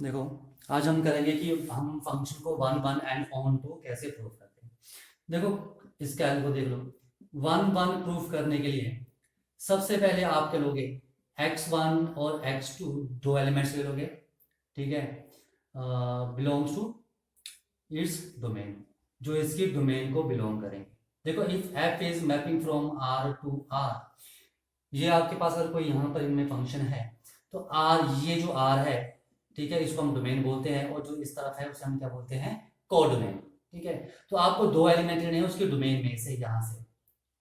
देखो, आज हम करेंगे कि हम फंक्शन को one one and onto कैसे प्रूव करते हैं। देखो, इस कैल को देख लो। वन वन प्रूफ करने के लिए सबसे पहले आप क्या लोगे, x1 और x2 दो एलिमेंट्स ले लोगे। ठीक है, बिलोंग्स टू इट्स डोमेन, जो इसकी डोमेन को बिलोंग करेंगे। देखो, if f is mapping from r to r, ये आपके पास अगर कोई यहाँ पर इनमें फंक्शन है तो r, ये जो r है, ठीक है, इसको हम डोमेन बोलते हैं, और जो इस तरफ है उसे हम क्या बोलते हैं, कोडोमेन। ठीक है, तो आपको दो एलिमेंट लेने हैं उसके डोमेन में से, यहाँ से।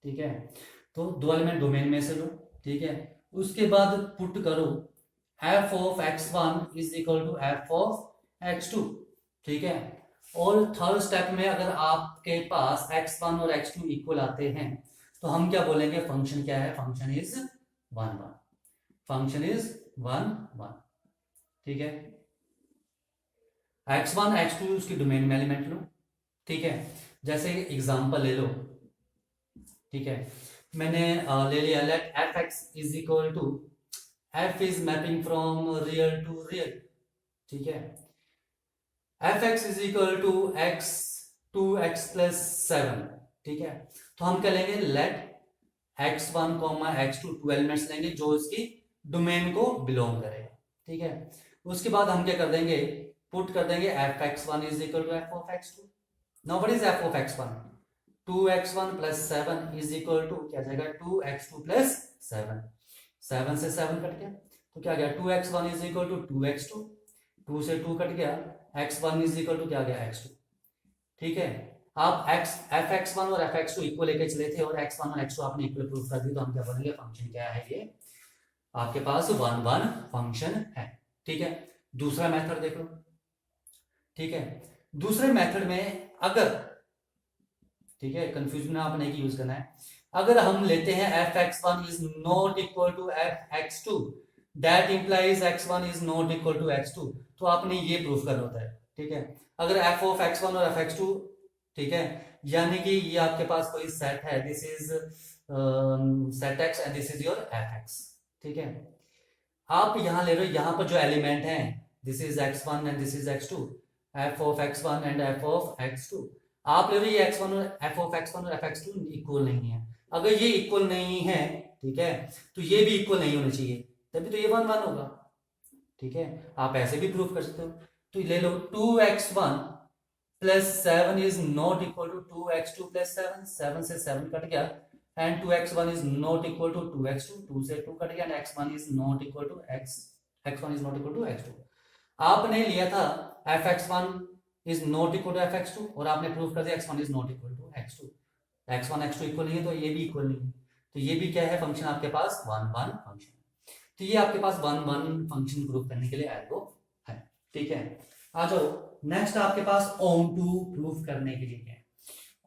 ठीक है, तो दो एलिमेंट डोमेन में से लो। ठीक है, उसके बाद पुट करो f of x1 is equal to f of x2। ठीक है, और थर्ड स्टेप में अगर आपके पास x1 और x2 इक्वल आते हैं तो हम क्या बोलेंगे, फंक्शन क्या है, function is one one, function is one one. ठीक है, x1 x2 उसकी डोमेन में एलिमेंट लो। ठीक है, जैसे एग्जांपल ले लो। ठीक है, मैंने ले लिया, let f x is equal to, f is mapping from real to real. ठीक है, f x is equal to x, two x plus seven. ठीक है, तो हम क्या लेंगे, let x one comma x two, two elements लेंगे जो इसकी डोमेन को बिलोंग करेगा। ठीक है, उसके बाद हम क्या कर देंगे, पुट कर देंगे f x one is equal to f of x two. Now what is f of x one, 2x1 plus 7 is equal to क्या जाएगा, 2x2 प्लस 7। 7 से 7 कट गया तो क्या गया, 2x1 is equal to 2x2, 2 से 2 कट गया, x1 इज इक्वल टू क्या गया, x2। ठीक है, आप fx1 और fx2 इक्वल लेके चले थे और x1 और x2 आपने इक्वल प्रूफ कर दी, तो हम क्या बोलेंगे, फंक्शन क्या है, ये आपके पास वन वन फंक्शन है। ठीक है, दूसरा मेथड देखो। ठीक है, दूसरे मेथड में अगर, ठीक है, कंफ्यूजन आपने एक यूज करना है, अगर हम लेते हैं f x one is not equal to f x two, that implies x one is not equal to x two, तो आपने ये प्रूफ करना होता है। ठीक है, अगर एफ ऑफ एक्स वन और एफ एक्स टू, ठीक है, यानी कि ये आपके पास कोई सेट है, this is set x and this is your F x. ठीक है, आप यहां ले रहे हो, यहां पर जो एलिमेंट है, this is x one and this is x two, f of x one and f of x two. आप ले रहे हो ये एक्स वन और एफ ऑफ एक्स वन और एफ एक्स टू इक्वल नहीं है। अगर ये इक्वल नहीं है, ठीक है, तो ये भी इक्वल नहीं होने चाहिए, तभी तो ये वन वन होगा। ठीक है, आप ऐसे भी प्रूफ कर सकते हो। तो ले लो, 2x1 plus 7 is not equal to 2x2 plus 7, 7 से 7 कट गया, and 2x1 is not equal to 2x2, 2 से 2 कट गया, and x1 is not equal to x1 is not equal to x2। आपने लिया था fx1 is not equal to fx2 और आपने प्रूव कर दिया x1 is not equal to x2। x1 x2 equal नहीं है तो ये भी इक्वल नहीं है, तो ये भी क्या है, फंक्शन आपके पास वन वन फंक्शन। तो ये आपके पास वन वन फंक्शन प्रूव करने के लिए एल्गो है। ठीक है, आ जाओ नेक्स्ट आपके पास ऑन टू प्रूफ करने के लिए क्या है,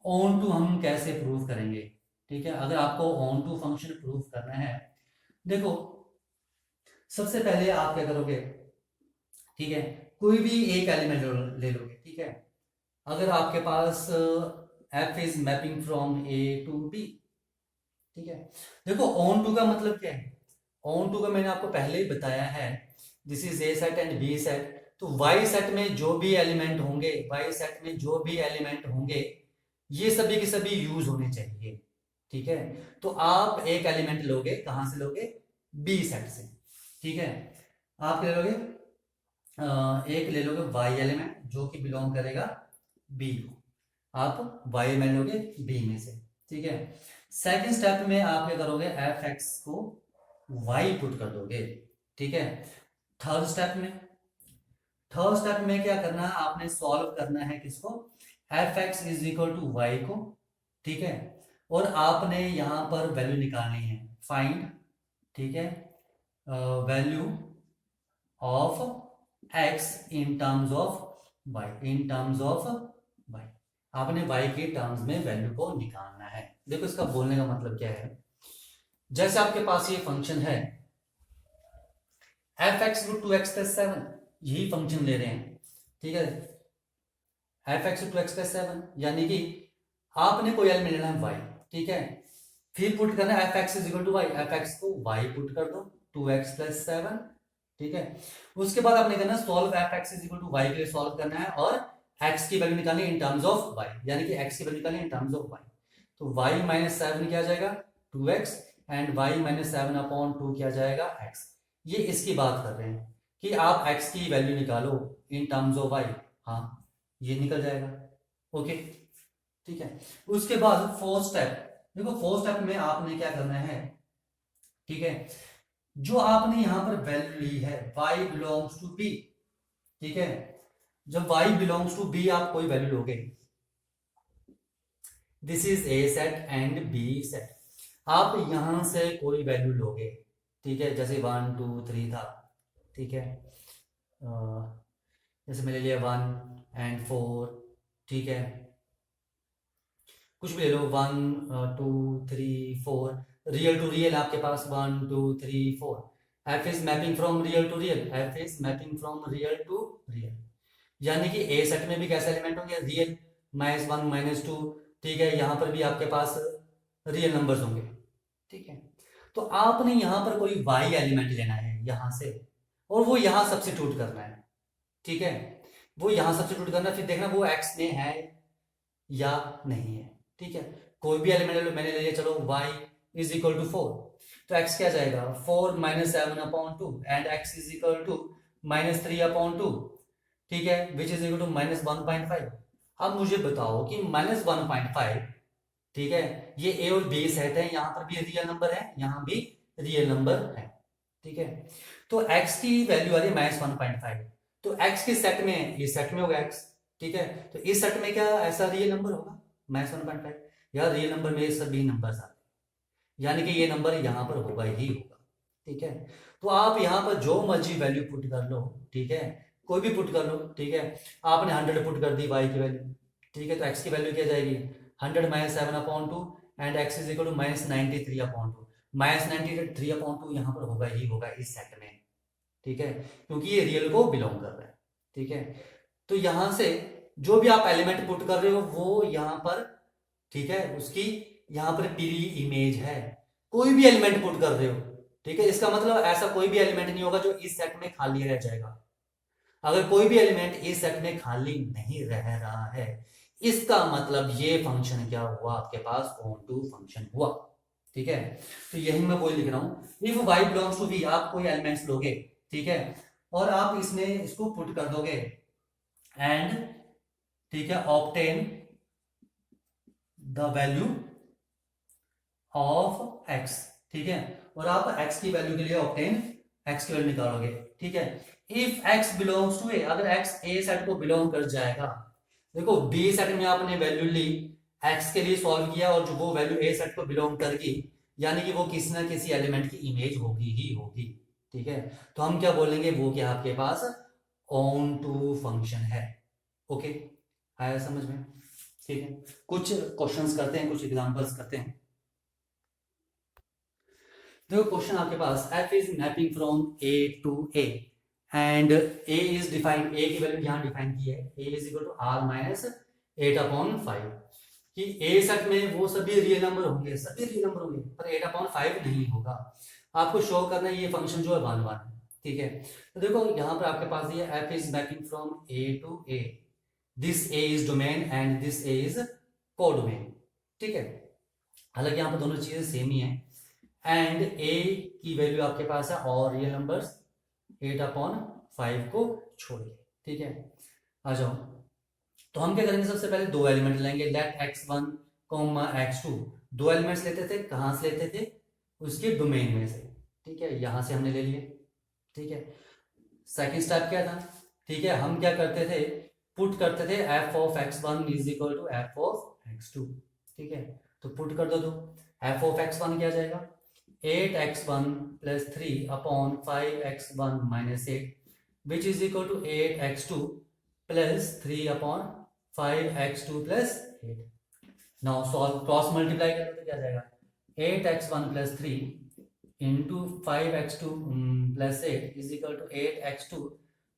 ऑन टू हम कैसे प्रूफ करेंगे। ठीक है, अगर आपको ऑन टू फंक्शन प्रूफ करना है, देखो, सबसे पहले आप क्या करोगे, ठीक है, कोई भी एक एलिमेंट ले लोगे। ठीक है, अगर आपके पास f is mapping from a to b। ठीक है, देखो ऑन टू का मतलब क्या है, ऑन टू का मैंने आपको पहले ही बताया है, this is a set and b set, तो y सेट में जो भी एलिमेंट होंगे, y सेट में जो भी एलिमेंट होंगे, ये सभी के सभी यूज होने चाहिए। ठीक है, तो आप एक एलिमेंट लोगे, कहां से लोगे, b सेट से। ठीक है, आप क्या लोगे, एक ले लोगे y एलिमेंट जो कि बिलोंग करेगा b को, आप y एलिमेंट लोगे b में से। ठीक है, सेकंड स्टेप में आप क्या करोगे, एफ एक्स को y पुट कर दोगे। ठीक है, थर्ड स्टेप में, थर्ड स्टेप में क्या करना है, आपने सॉल्व करना है किसको, f x is equal to y को। ठीक है, और आपने यहां पर वैल्यू निकालनी है, फाइंड, ठीक है, value of x in terms of y, in terms of y, आपने वाई के टर्म्स में वैल्यू को निकालना है। देखो, इसका बोलने का मतलब क्या है, जैसे आपके पास ये फंक्शन है f x root two x plus seven, यही फंक्शन ले रहे हैं। ठीक है, f x two x plus seven, यानी कि आपने कोई एलिमेंट लेना है वाई। ठीक है, फिर पुट करना है f x is equal to y, f x को वाई पुट कर दो, टू एक्स प्लस सेवन ठीक है। उसके बाद आपने करना solve f x is equal to y के लिए सॉल्व करना है और एक्स की वैल्यू निकालनी इन टर्म्स ऑफ वाई, यानी कि एक्स की वैल्यू निकालनी इन टर्म्स ऑफ वाई। तो वाई माइनस 7 क्या आ जाएगा 2x and Y minus 7 upon 2 क्या जाएगा x। ये इसकी बात कर रहे हैं कि आप x की वैल्यू निकालो इन टर्म्स ऑफ y। हाँ ये निकल जाएगा। ओके ठीक है। उसके बाद फोर्थ स्टेप, देखो फोर्थ स्टेप में आपने क्या करना है, ठीक है, जो आपने यहां पर वैल्यू ली है y बिलोंग्स टू b, ठीक है, जब y बिलोंग्स टू b आप कोई वैल्यू लोगे, this is A set and B set, आप यहां से कोई वैल्यू लोगे, ठीक है, जैसे 1 2 3 था, ठीक है, जैसे मैंने लिया 1 एंड 4, ठीक है, कुछ भी ले लो 1 2 3 4, रियल टू रियल आपके पास 1 2 3 4, f is mapping from real to real, f is mapping from real to real, यानी कि ए सेट में भी कैसे एलिमेंट होंगे रियल, -1 -2, ठीक है, यहाँ पर भी आपके पास रियल नंबर्स होंगे, ठीक है। तो आपने यहाँ पर कोई वाई एलिमेंट लेना है यहाँ से और वो यहाँ सब्स्टिट्यूट करना है, ठीक है, वो यहाँ सब्स्टिट्यूट करना, फिर देखना वो एक्स में है या नहीं है, ठीक है। कोई भी एलिमेंट ले लो, मैंने ले लिया चलो y इज इक्वल टू 4, तो x क्या जाएगा 4 minus 7 upon 2 and x is equal to -3 upon 2, ठीक है, विच इज इक्वल टू -1.5। अब मुझे बताओ कि -1.5, ठीक है, ये a और b सेट है, यहाँ पर भी रियल नंबर है, यहाँ भी रियल नंबर है, ठीक है, तो x की वैल्यू आ रही है -1.5, तो x के सेट में, ये सेट में होगा x, ठीक है, तो इस सेट में क्या ऐसा रियल नंबर होगा -1.5, या रियल नंबर में सभी नंबर्स आते हैं, यानी कि ये नंबर यहाँ पर होगा ही होगा, ठीक है। तो आप यहाँ पर जो मर्जी वैल्यू पुट कर लो, ठीक है, कोई भी पुट कर लो, ठीक है, आपने 100 पुट कर दी y की वैल्यू, ठीक है, तो x की वैल्यू क्या जाएगी 100 minus 7 upon 2 and x is equal to -93 upon 2, -93 upon 2 यहाँ पर होगा ही होगा इस सेट में, ठीक है, क्योंकि ये रियल को बिलोंग कर रहा है, ठीक है। तो यहां से जो भी आप एलिमेंट पुट कर रहे हो वो यहाँ पर, ठीक है, उसकी यहाँ पर पीली इमेज है, कोई भी एलिमेंट पुट कर रहे हो, ठीक है, इसका मतलब ऐसा कोई भी एलिमेंट नहीं होगा जो इस सेट में खाली रह जाएगा। अगर कोई भी एलिमेंट इस सेट में खाली नहीं रह रहा है, इसका मतलब ये फंक्शन क्या हुआ आपके पास ऑन टू फंक्शन हुआ, ठीक है। तो यही मैं वही लिख रहा हूं, if y belongs to v, आप कोई एलिमेंट्स लोगे, ठीक है, और आप इसमें इसको पुट कर दोगे एंड, ठीक है, obtain the value of x, ठीक है, और आप x की वैल्यू के लिए ऑब्टेन x की वैल्यू निकालोगे, ठीक है। If x belongs to a, अगर x a सेट को बिलोंग कर जाएगा, देखो b सेट में आपने वैल्यू ली, x के लिए सॉल्व किया और जो वो वैल्यू a सेट को बिलोंग करगी, यानी कि वो किसी ना किसी एलिमेंट की इमेज होगी ही होगी, ठीक है। तो हम क्या बोलेंगे, वो क्या आपके पास ऑन टू फंक्शन है। ओके आया समझ में, ठीक है। कुछ क्वेश्चंस करते हैं, कुछ एग्जांपल्स करते हैं। देखो क्वेश्चन आपके पास f is mapping from a to a and a is defined, a की वैल्यू यहाँ डिफाइन की है, a is equal to r minus 8/5, कि a सेट में वो सभी रियल नंबर होंगे, सभी रियल नंबर होंगे, पर 8/5 नहीं होगा। आपको शो करना है ये फंक्शन जो है 1 1, ठीक है। तो देखो यहाँ पर आपके पास ये f is mapping from a to a, this a is domain and this a is codomain, ठीक है, हालांकि यहाँ पर दोनों चीजें सेम ही है, एंड a की वैल्यू आपके पास है और रियल नंबर्स 8/5 को छोड़ के, ठीक है। आ जाओ, तो हम क्या करेंगे, सबसे पहले दो एलिमेंट लेंगे, लेट x1 x2, दो एलिमेंट्स लेते थे, कहां से लेते थे, उसके डोमेन में से, ठीक है, यहां से हमने ले लिए, ठीक है। सेकंड स्टेप क्या था, ठीक है, हम क्या करते थे, पुट करते थे f of x1 is equal to f of x2, ठीक है, तो पुट कर दो, f ऑफ x1 क्या जाएगा 8x1 plus 3 upon 5x1 minus 8 which is equal to 8x2 plus 3 upon 5x2 plus 8। Now solve, cross multiply करें तो क्या जाएगा 8x1 plus 3 into 5x2 plus 8 is equal to 8x2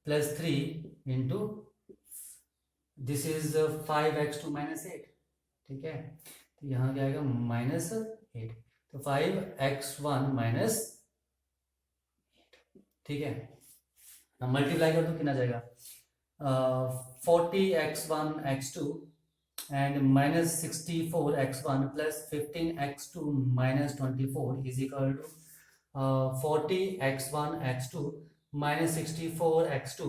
plus 3 into this is 5x2 minus 8, ठीक है, तो यहाँ क्या आएगा -8, तो 5x1 माइनस, ठीक है। मल्टीप्लाई कर दो कितना जाएगा 40x1 x2 and minus 64x1 plus 15x2 minus 24 is equal to 40x1 x2 minus 64x2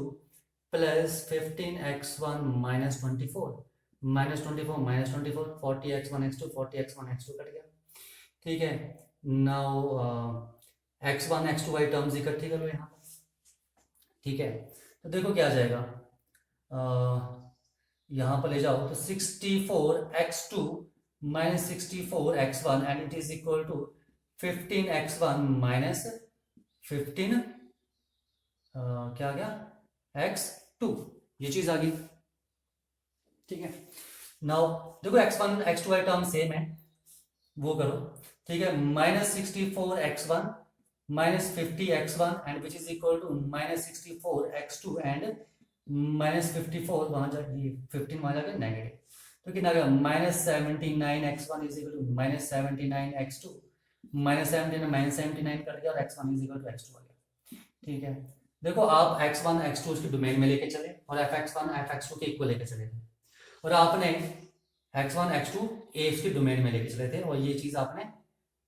plus 15x1 minus 24 minus 24 minus 24 40x1 x2 40x1 x2 cut गया। ठीक है, नाउ x1 x2 वाली टर्म्स इकट्ठी करो यहाँ पर। ठीक है, तो देखो क्या आ जाएगा, यहाँ पर ले जाओ तो 64x2 minus 64x1 and it is equal to 15x1 minus 15 क्या आ गया x2, ये चीज आ गई। ठीक है, नाउ देखो x1 x2 वाले टर्म सेम है, वो करो। ठीक है, minus 64x1 minus 50x1 and which is equal to minus 64x2 and minus 54 वहां जाके 15 वहां जाके नेगेटिव, तो कितना आ गया minus 79x1 is equal to minus 79x2 minus 79 minus 79 cut गया और x1 is equal to x2 आ गया। ठीक है, देखो आप x1 x2 उसके डोमेन में लेके चले और fx1 fx2 के इक्वल लेके चले थे, और आपने x1 x2 a उसके डोमेन में लेके चले थे और ये चीज आपने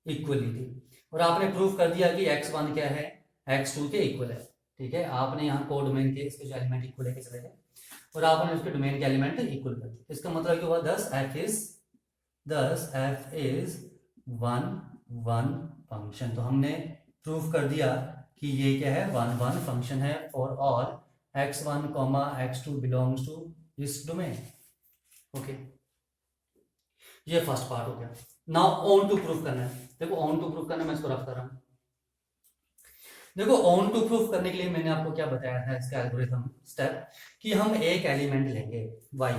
इक्वल ली थी, और आपने प्रूफ कर दिया कि x1 क्या है x2 के इक्वल है। ठीक है, आपने यहाँ को डोमेन के इसके जो एलिमेंट इक्वल लेके चले थे और आपने उसके डोमेन के एलिमेंट इक्वल कर दिए। इसका मतलब क्या हुआ, दस f इज वन फंक्शन। तो हमने प्रूफ कर दिया कि ये क्या है, वन फंक्शन है for all x1 x2 belongs to इस डोमेन। ओके, ये फर्स्ट पार्ट हो गया। नाउ ऑन टू प्रूफ करना है। देखो ऑन टू प्रूफ करना, मैं इसको रफ कर रहा हूं। देखो ऑन टू प्रूफ करने के लिए मैंने आपको क्या बताया था, इसका एल्गोरिथम स्टेप, कि हम एक एलिमेंट लेंगे y।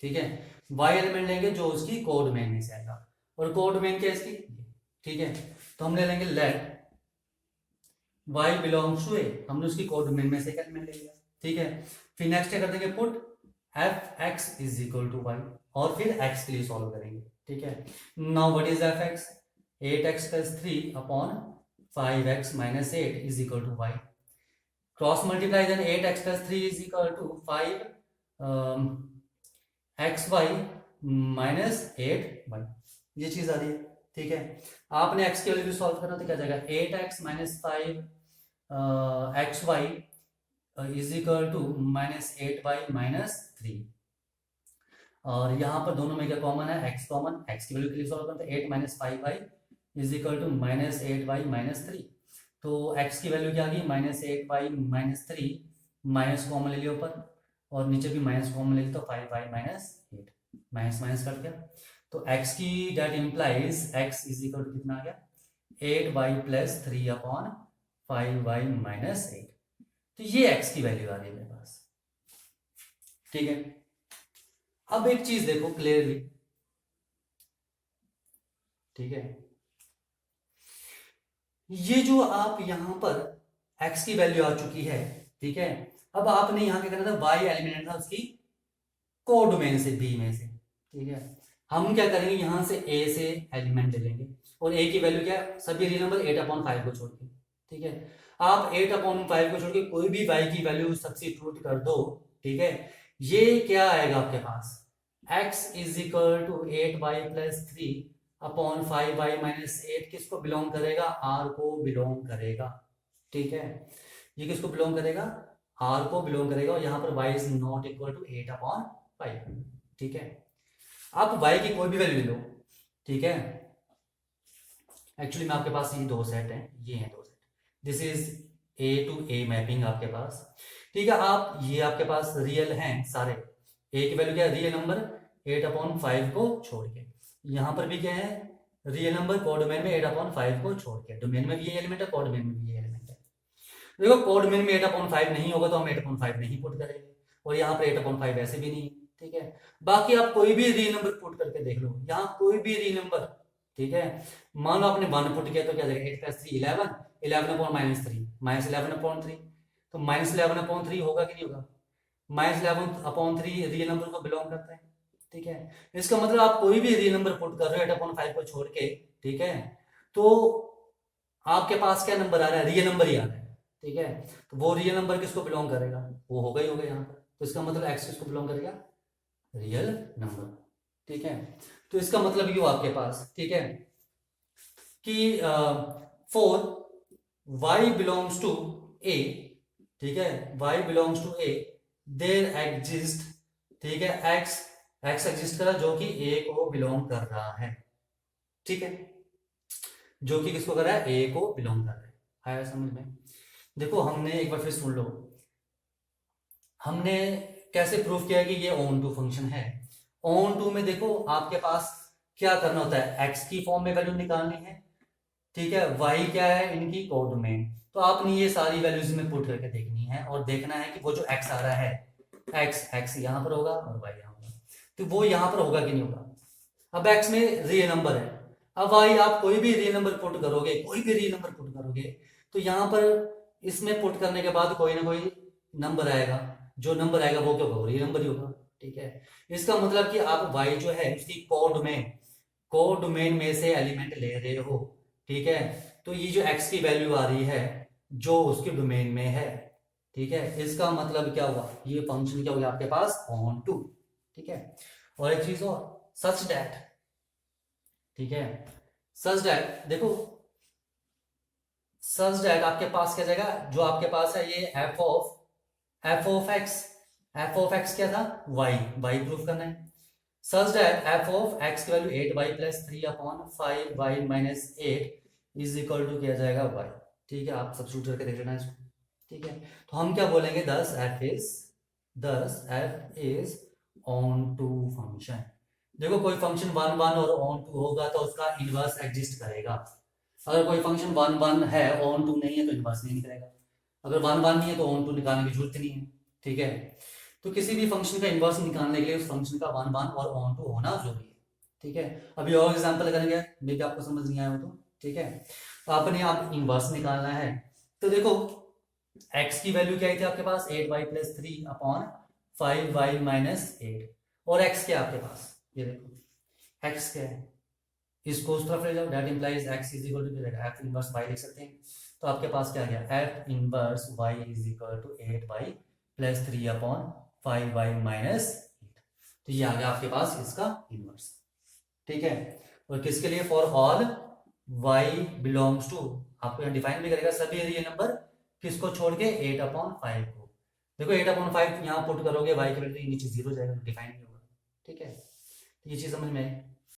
ठीक है, y एलिमेंट लेंगे जो उसकी कोड डोमेन में से आएगा, और कोड डोमेन क्या है इसकी। ठीक है, तो हम ले लेंगे let y belongs to a, हमने उसकी कोड डोमेन में से एक एलिमेंट ले लिया। ठीक है, फिर नेक्स्ट क्या कर देंगे, put f(x) is equal to y, और फिर x के लिए सॉल्व करेंगे। ठीक है, now what is f(x)? 8x plus 3 upon 5x minus 8 is equal to y. Cross multiply, then 8x plus 3 is equal to 5 xy minus 8y, ये चीज आ रही है। ठीक है, आपने x की वैल्यू सॉल्व करना तो क्या जाएगा, 8x minus 5 xy is equal to minus 8y minus 3, और यहाँ पर दोनों में क्या कॉमन है, x कॉमन, x की वैल्यू के लिए सॉल्व करते हैं 8 minus 5y is equal to minus 8y minus 3, तो x की वैल्यू क्या आ गई, minus 8y minus 3, minus common ले लिया ऊपर और नीचे भी माइनस कॉमन ले लिया, तो 5y minus 8, minus minus cut गया, तो x की that implies x is equal to कितना आ गया, 8y plus 3 upon 5y minus 8, तो ये x की वैल्यू आ रही है मेरे पास। ठीक है, अब एक चीज देखो क्लियरली। ठीक है, ये जो आप यहां पर x की वैल्यू आ चुकी है। ठीक है, अब आपने यहां क्या करना था, y एलिमेंट था उसकी कोड डोमेन से b में से। ठीक है, हम क्या करेंगे, यहां से a से एलिमेंट ले लेंगे और a की वैल्यू क्या, सभी रियल नंबर 8/5 को छोड़ के। ठीक है, आप 8/5 को छोड़ के कोई भी y की वैल्यू सब्स्टिट्यूट कर दो। ठीक है, ये क्या आएगा आपके पास, x is equal to 8y plus 3 upon 5y minus 8 किसको बिलोंग करेगा, r को बिलोंग करेगा। ठीक है, ये किसको बिलोंग करेगा, r को बिलोंग करेगा, और यहां पर y is not equal to 8/5। ठीक है, आप y की कोई भी वैल्यू ले लो। ठीक है, एक्चुअली में आपके पास ये दो सेट हैं, ये हैं दो set, this is a to a mapping आपके पास। ठीक है, आप ये आपके पास रियल हैं सारे, a की वैल्यू क्या है, रियल नंबर 8/5 को छोड़ के, यहां पर भी क्या है, रियल नंबर कोड डोमेन में 8/5 को छोड़ के, डोमेन में भी ये एलिमेंट है, कोड डोमेन में भी ये एलिमेंट है। देखो कोड डोमेन में 8/5 नहीं होगा तो हम 8/5 नहीं पुट करेंगे, और यहाँ पर 8/5 ऐसे भी नहीं। ठीक है, बाकी आप कोई भी रियल नंबर पुट करके देख लो, यहाँ कोई भी रियल नंबर। ठीक है, मान लो आपने 1 पुट किया तो क्या जाएगा, 8 प्लस 3 11, 11/-3 माइनस 11/3, तो माइनस 11/3 होगा कि नहीं होगा, माइनस 11/3 रियल नंबर को बिलोंग करता है। ठीक है, इसका मतलब आप कोई भी रियल नंबर पुट कर रहे हो 8/5 को छोड़ के। ठीक है, तो आपके पास क्या नंबर आ रहा है, रियल नंबर ही आ रहा है। ठीक है। तो वो रियल नंबर किसको बिलोंग करेगा, वो होगा ही होगा यहाँ पर, तो इसका मतलब एक्स किसको बिलोंग करेगा, रियल नंबर, ठीक है। तो इसका मतलब ये हुआ आपके पास, ठीक है, कि for y belongs to a, ठीक है, y belongs to a there exist, ठीक है, x एग्जिस्ट करा जो कि a को बिलोंग कर रहा है, ठीक है, जो कि किसको कर रहा है, a को बिलोंग कर रहा है। आया समझ में? देखो हमने एक बार फिर सुन लो, हमने कैसे प्रूफ किया कि ये ऑन टू फंक्शन है। ऑन टू में देखो आपके पास क्या करना होता है, x की फॉर्म में वैल्यू निकालनी है, ठीक है, y क्या है इनकी कोडोमेन, तो आपने ये सारी वैल्यूज में पुट करके देखनी है और देखना है कि वो जो x आ रहा है, x यहाँ पर होगा और y यहाँ होगा, तो वो यहाँ पर होगा कि नहीं होगा। अब x में रियल नंबर है, अब y आप कोई भी रियल नंबर पुट करोगे, कोई भी रियल नंबर पुट करोगे, तो यहाँ पर इसमें पुट करने के बाद कोई ना कोई नंबर आएगा, जो नंबर आएगा वो क्या होगा, रियल नंबर ही होगा, ठीक है। इसका मतलब कि आप y जो है उसकी कोडोमेन में से एलिमेंट ले रहे हो, ठीक है, तो ये जो x की वैल्यू आ रही है जो उसके डोमेन में है, ठीक है, इसका मतलब क्या हुआ, ये फंक्शन क्या हुआ आपके पास, ऑन टू, ठीक है। और एक चीज और, सच दैट, ठीक है, सच दैट देखो, सच दैट आपके पास क्या जाएगा, जो आपके पास है ये एफ ऑफ एक्स क्या था, वाई प्रूफ करना है, such that F of X की value 8y plus 3/5y minus 8 is equal to किया जाएगा y, ठीक है, आप सब्स्टिट्यूट करके देख लेना इसको, ठीक है। तो हम क्या बोलेंगे, thus f is onto function. देखो कोई फंक्शन 1 1 और ऑन टू होगा तो उसका इनवर्स एग्जिस्ट करेगा, अगर कोई फंक्शन 1 1 है ऑन टू नहीं है तो इनवर्स नहीं करेगा, अगर 1 1 नहीं है तो ऑन टू निकालने की जरूरत नहीं है, ठीक है। तो किसी भी फंक्शन का इनवर्स निकालने के लिए उस फंक्शन का 1 1 और ऑन टू होना जरूरी है, ठीक है। अभी और एग्जांपल करेंगे, मे भी आपको समझ नहीं आया हो तो, ठीक है। तो आपने आप इनवर्स निकालना है, तो देखो x की वैल्यू क्या आई थी आपके पास, 8y प्लस 3/5y माइनस 8, और x क्या है आपके पास, ये देखो x क्या है, इसको उस तरफ ले जाओ, that implies x is equal to f inverse y लिख सकते हैं, तो आपके पास क्या आ गया, f inverse y is equal to 8y plus 3/5y minus 8, तो ये आ गया आपके पास इसका इनवर्स, ठीक है। और किसके लिए, for all y belongs to, आपको यहाँ डिफाइन भी करेगा सभी रियल नंबर, किसको छोड़ के 8/5 को, देखो 8/5 यहाँ पुट करोगे y की वैल्यू नीचे 0 जाएगा, डिफाइन नहीं होगा, ठीक है। तो ये चीज समझ में आई।